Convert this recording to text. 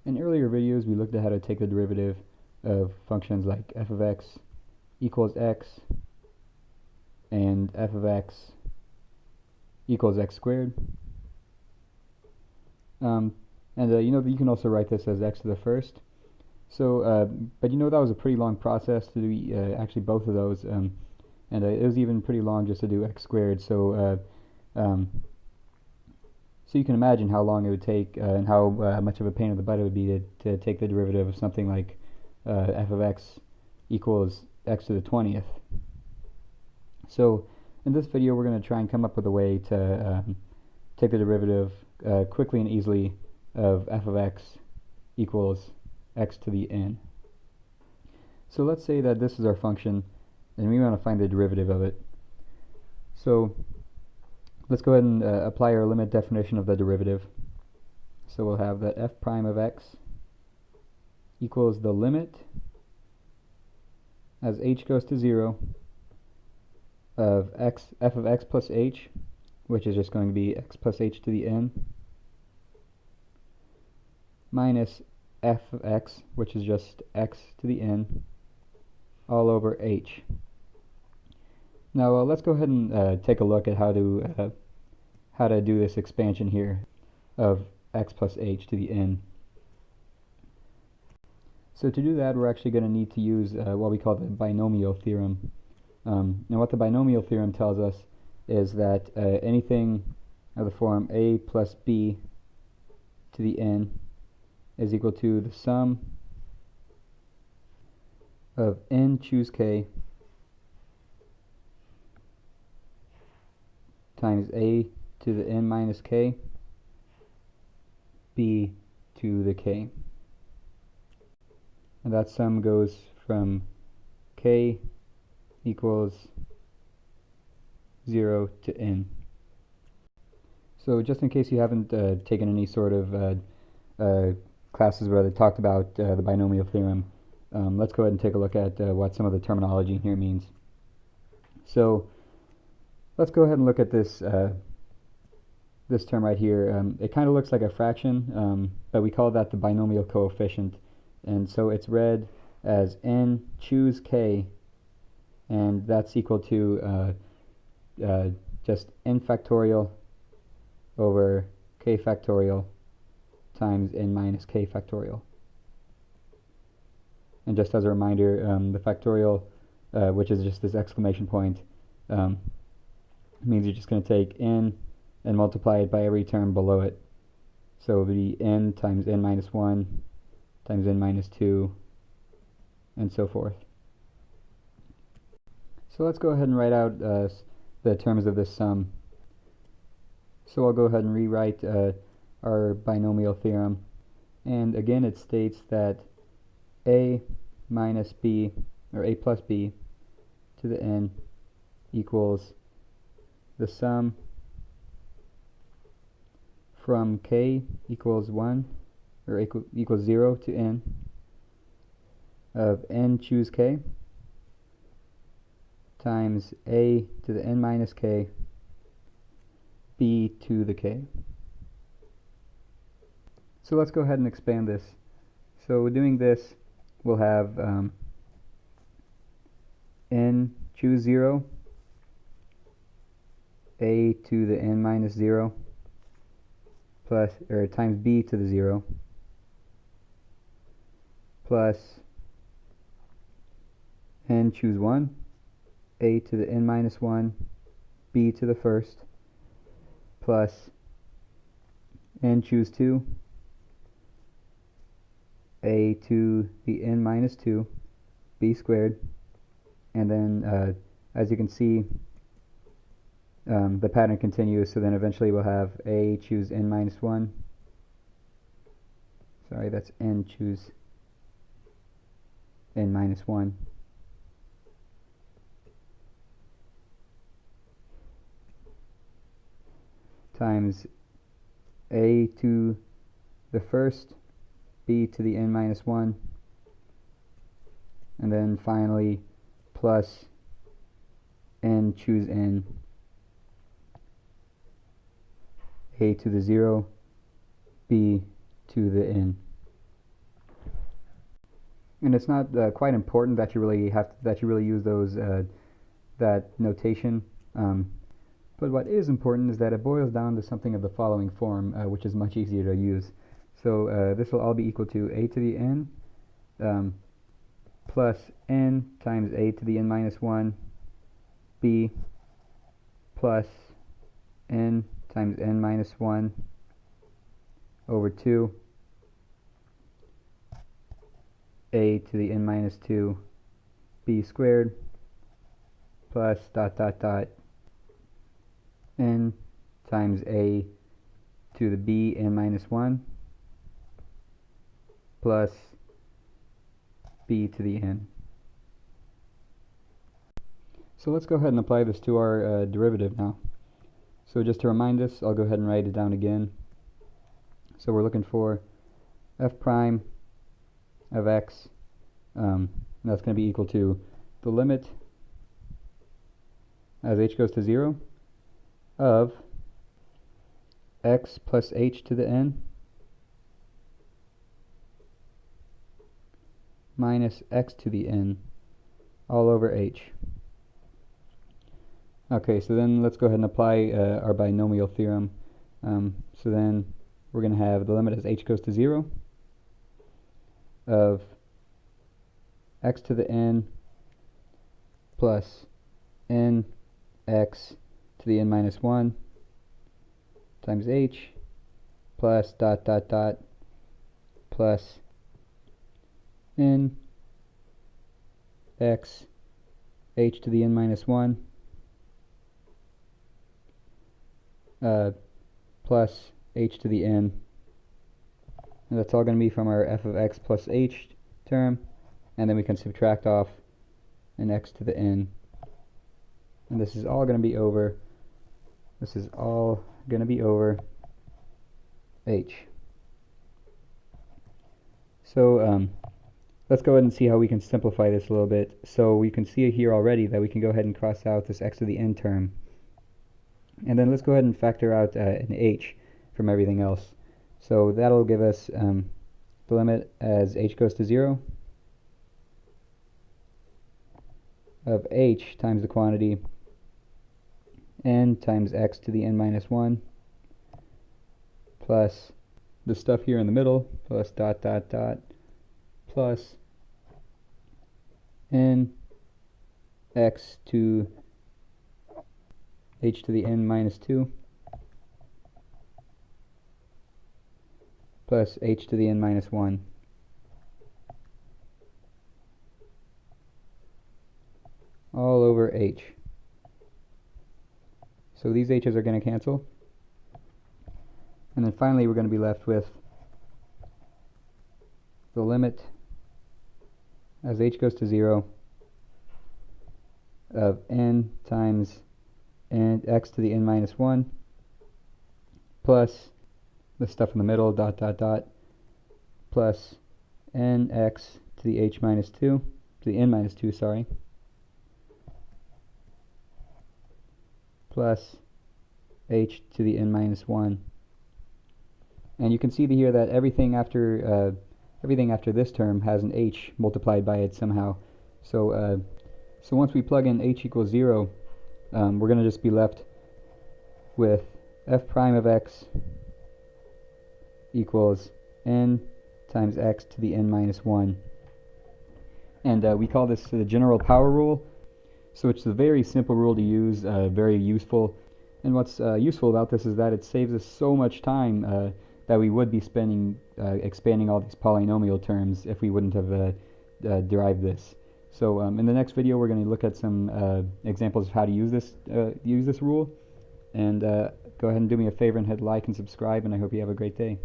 In earlier videos, we looked at how to take the derivative of functions like f of x equals x and f of x equals x squared. You can also write this as x to the first. So, but that was a pretty long process to do actually both of those, and it was even pretty long just to do x squared. So you can imagine how long it would take and how much of a pain in the butt it would be to take the derivative of something like f of x equals x to the 20th. So in this video, we're going to try and come up with a way to take the derivative quickly and easily of f of x equals x to the n. So let's say that this is our function and we want to find the derivative of it. So let's go ahead and apply our limit definition of the derivative. So we'll have that f prime of x equals the limit as h goes to 0 of f of x plus h, which is just going to be x plus h to the n, minus f of x, which is just x to the n, all over h. Now let's go ahead and take a look at how to do this expansion here of x plus h to the n. So to do that, we're actually going to need to use what we call the binomial theorem. And what the binomial theorem tells us is that anything of the form a plus b to the n is equal to the sum of n choose k times a to the n minus k, b to the k. And that sum goes from k equals 0 to n. So just in case you haven't taken any sort of classes where they talked about the binomial theorem, let's go ahead and take a look at what some of the terminology here means. So let's go ahead and look at this this term right here. It kind of looks like a fraction, but we call that the binomial coefficient. And so it's read as n choose k, and that's equal to just n factorial over k factorial times n minus k factorial. And just as a reminder, the factorial, which is just this exclamation point, means you're just going to take n and multiply it by every term below it. So it would be n times n minus 1 times n minus 2, and so forth. So let's go ahead and write out the terms of this sum. So I'll go ahead and rewrite our binomial theorem. And again, it states that a minus b, or a plus b to the n equals the sum from k equals 1, or equals 0 to n, of n choose k times a to the n minus k, b to the k. So let's go ahead and expand this. So doing this, we'll have n choose 0, a to the n minus 0, plus, or times b to the 0, plus n choose 1, a to the n minus 1, b to the first, plus n choose 2, a to the n minus 2, b squared. And then as you can see, the pattern continues, so then eventually we'll have a choose n minus 1, sorry, that's n choose n minus 1, times a to the first, b to the n minus 1, and then finally plus n choose n, a to the 0, b to the n. And it's not quite important that you really use those that notation. But what is important is that it boils down to something of the following form, which is much easier to use. So this will all be equal to a to the n plus n times a to the n minus 1 b plus n times n minus 1 over 2 a to the n minus 2 b squared plus dot dot dot n times a to the b n minus 1 plus b to the n. So let's go ahead and apply this to our derivative now. So just to remind us, I'll go ahead and write it down again. So we're looking for f prime of x, that's going to be equal to the limit as h goes to 0 of x plus h to the n minus x to the n all over h. Okay, so then let's go ahead and apply our binomial theorem. So then we're going to have the limit as h goes to 0 of x to the n plus n x to the n minus 1 times h plus dot dot dot plus n x h to the n minus 1 plus h to the n. And that's all going to be from our f of x plus h term, and then we can subtract off an x to the n. And this is all going to be over h. So let's go ahead and see how we can simplify this a little bit. So we can see here already that we can go ahead and cross out this x to the n term. And then let's go ahead and factor out an h from everything else. So that'll give us the limit as h goes to 0 of h times the quantity n times x to the n minus 1 plus the stuff here in the middle plus dot dot dot plus n x to h to the n minus 2 plus h to the n minus 1. All over h. So these h's are going to cancel. And then finally we're going to be left with the limit as h goes to 0 of n times n x to the n minus 1 plus the stuff in the middle dot dot dot plus nx to the h minus 2 to the n minus 2, sorry, plus h to the n minus 1. And you can see here that everything after this term has an h multiplied by it somehow. So once we plug in h equals 0, we're going to just be left with f prime of x equals n times x to the n minus 1. And we call this the general power rule. So it's a very simple rule to use, very useful. And what's useful about this is that it saves us so much time that we would be spending expanding all these polynomial terms if we wouldn't have derived this. So in the next video we're going to look at some examples of how to use this rule. And go ahead and do me a favor and hit like and subscribe, and I hope you have a great day.